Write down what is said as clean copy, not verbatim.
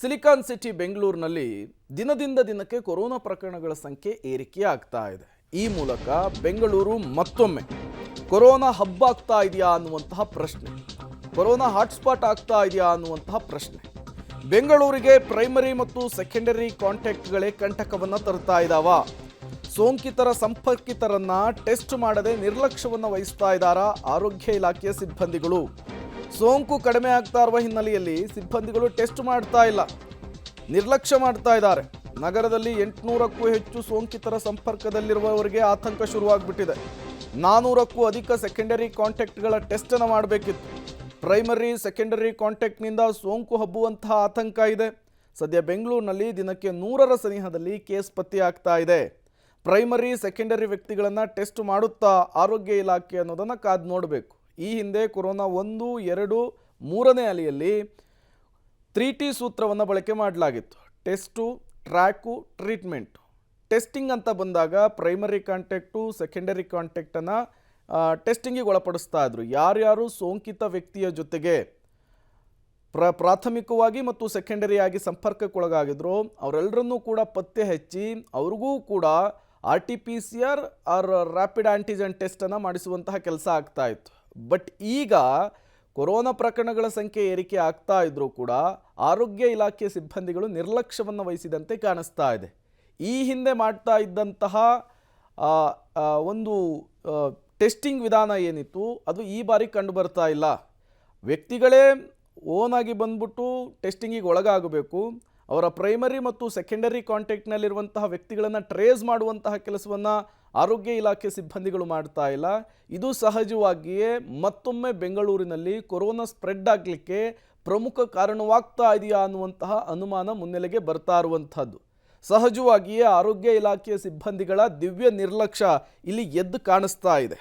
Silicon city ಬೆಂಗಳೂರಿನಲ್ಲಿ ದಿನದಿಂದ ದಿನಕ್ಕೆ ಕೊರೋನಾ ಪ್ರಕರಣಗಳ ಸಂಖ್ಯೆ ಏರಿಕೆ ಆಗ್ತಾ ಇದೆ. ಈ ಮೂಲಕ ಬೆಂಗಳೂರು ಮತ್ತೊಮ್ಮೆ ಕೊರೋನಾ ಹಬ್ ಆಗ್ತಾ ಇದೆಯಾ ಅನ್ನುವಂತಹ ಪ್ರಶ್ನೆ, ಕೊರೋನಾ ಹಾಟ್ಸ್ಪಾಟ್ ಆಗ್ತಾ ಇದೆಯಾ ಅನ್ನುವಂತಹ ಪ್ರಶ್ನೆ. ಬೆಂಗಳೂರಿಗೆ ಪ್ರೈಮರಿ ಮತ್ತು ಸೆಕೆಂಡರಿ ಕಾಂಟ್ಯಾಕ್ಟ್ಗಳೇ ಕಂಟಕವನ್ನು ತರ್ತಾ ಇದ್ದಾವ? ಸೋಂಕಿತರ ಸಂಪರ್ಕಿತರನ್ನ ಟೆಸ್ಟ್ ಮಾಡದೆ ನಿರ್ಲಕ್ಷ್ಯವನ್ನು ವಹಿಸ್ತಾ ಇದ್ದಾರಾ ಆರೋಗ್ಯ ಇಲಾಖೆಯ ಸಿಬ್ಬಂದಿಗಳು? ಸೋಂಕು ಕಡಿಮೆ ಆಗ್ತಾ ಇರುವ ಹಿನ್ನೆಲೆಯಲ್ಲಿ ಸಿಬ್ಬಂದಿಗಳು ಟೆಸ್ಟ್ ಮಾಡ್ತಾ ಇಲ್ಲ, ನಿರ್ಲಕ್ಷ್ಯ ಮಾಡ್ತಾ ಇದ್ದಾರೆ. ನಗರದಲ್ಲಿ 800ಕ್ಕೂ ಹೆಚ್ಚು ಸೋಂಕಿತರ ಸಂಪರ್ಕದಲ್ಲಿರುವವರಿಗೆ ಆತಂಕ ಶುರುವಾಗ್ಬಿಟ್ಟಿದೆ. 400ಕ್ಕೂ ಅಧಿಕ ಸೆಕೆಂಡರಿ ಕಾಂಟ್ಯಾಕ್ಟ್ಗಳ ಟೆಸ್ಟ್ ಅನ್ನು ಮಾಡಬೇಕಿತ್ತು. ಪ್ರೈಮರಿ ಸೆಕೆಂಡರಿ ಕಾಂಟ್ಯಾಕ್ಟ್ನಿಂದ ಸೋಂಕು ಹಬ್ಬುವಂತಹ ಆತಂಕ ಇದೆ. ಸದ್ಯ ಬೆಂಗಳೂರಿನಲ್ಲಿ ದಿನಕ್ಕೆ 100ರ ಸನಿಹದಲ್ಲಿ ಕೇಸ್ ಪತ್ತೆಯಾಗ್ತಾ ಇದೆ. ಪ್ರೈಮರಿ ಸೆಕೆಂಡರಿ ವ್ಯಕ್ತಿಗಳನ್ನು ಟೆಸ್ಟ್ ಮಾಡುತ್ತಾ ಆರೋಗ್ಯ ಇಲಾಖೆ ಅನ್ನೋದನ್ನು ಕಾದು ನೋಡಬೇಕು. ಈ ಹಿಂದೆ ಕೊರೋನಾ 1, 2, 3ನೇ ಅಲೆಯಲ್ಲಿ 3T ಸೂತ್ರವನ್ನು ಬಳಕೆ ಮಾಡಲಾಗಿತ್ತು. Test, track, treatment. ಟೆಸ್ಟಿಂಗ್ ಅಂತ ಬಂದಾಗ ಪ್ರೈಮರಿ ಕಾಂಟ್ಯಾಕ್ಟು, ಸೆಕೆಂಡರಿ ಕಾಂಟ್ಯಾಕ್ಟನ್ನು ಟೆಸ್ಟಿಂಗಿಗೆ ಒಳಪಡಿಸ್ತಾ ಇದ್ರು. ಯಾರ್ಯಾರು ಸೋಂಕಿತ ವ್ಯಕ್ತಿಯ ಜೊತೆಗೆ ಪ್ರಾಥಮಿಕವಾಗಿ ಮತ್ತು ಸೆಕೆಂಡರಿಯಾಗಿ ಸಂಪರ್ಕಕ್ಕೊಳಗಾಗಿದ್ರು ಅವರೆಲ್ಲರನ್ನೂ ಕೂಡ ಪತ್ತೆ ಹಚ್ಚಿ ಅವ್ರಿಗೂ ಕೂಡ RT-PCR ಆರ್ ರ್ಯಾಪಿಡ್ ಆಂಟಿಜೆನ್ ಟೆಸ್ಟನ್ನು ಮಾಡಿಸುವಂತಹ ಕೆಲಸ ಆಗ್ತಾ ಇತ್ತು. ಬಟ್ ಈಗ ಕೊರೋನಾ ಪ್ರಕರಣಗಳ ಸಂಖ್ಯೆ ಏರಿಕೆ ಆಗ್ತಾ ಇದ್ರೂ ಕೂಡ ಆರೋಗ್ಯ ಇಲಾಖೆ ಸಿಬ್ಬಂದಿಗಳು ನಿರ್ಲಕ್ಷ್ಯವನ್ನು ವಹಿಸಿದಂತೆ ಕಾಣಿಸ್ತಾ ಇದೆ. ಈ ಹಿಂದೆ ಮಾಡ್ತಾ ಇದ್ದಂತಹ ಒಂದು ಟೆಸ್ಟಿಂಗ್ ವಿಧಾನ ಏನಿತ್ತು ಅದು ಈ ಬಾರಿ ಕಂಡು ಬರ್ತಾ ಇಲ್ಲ. ವ್ಯಕ್ತಿಗಳೇ ಓನಾಗಿ ಬಂದ್ಬಿಟ್ಟು ಟೆಸ್ಟಿಂಗಿಗೆ ಒಳಗಾಗಬೇಕು. ಅವರ ಪ್ರೈಮರಿ ಮತ್ತು ಸೆಕೆಂಡರಿ ಕಾಂಟ್ಯಾಕ್ಟ್ನಲ್ಲಿರುವಂತಹ ವ್ಯಕ್ತಿಗಳನ್ನು ಟ್ರೇಸ್ ಮಾಡುವಂತಹ ಕೆಲಸವನ್ನು ಆರೋಗ್ಯ ಇಲಾಖೆ ಸಿಬ್ಬಂದಿಗಳು ಮಾಡ್ತಾ ಇಲ್ಲ. ಇದು ಸಹಜವಾಗಿಯೇ ಮತ್ತೊಮ್ಮೆ ಬೆಂಗಳೂರಿನಲ್ಲಿ ಕೊರೋನಾ ಸ್ಪ್ರೆಡ್ ಆಗಲಿಕ್ಕೆ ಪ್ರಮುಖ ಕಾರಣವಾಗ್ತಾ ಇದೆಯಾ ಅನ್ನುವಂತಹ ಅನುಮಾನ ಮುನ್ನೆಲೆಗೆ ಬರ್ತಾ ಇರುವಂಥದ್ದು. ಸಹಜವಾಗಿಯೇ ಆರೋಗ್ಯ ಇಲಾಖೆಯ ಸಿಬ್ಬಂದಿಗಳ ದಿವ್ಯ ನಿರ್ಲಕ್ಷ್ಯ ಇಲ್ಲಿ ಎದ್ದು ಕಾಣಿಸ್ತಾ ಇದೆ.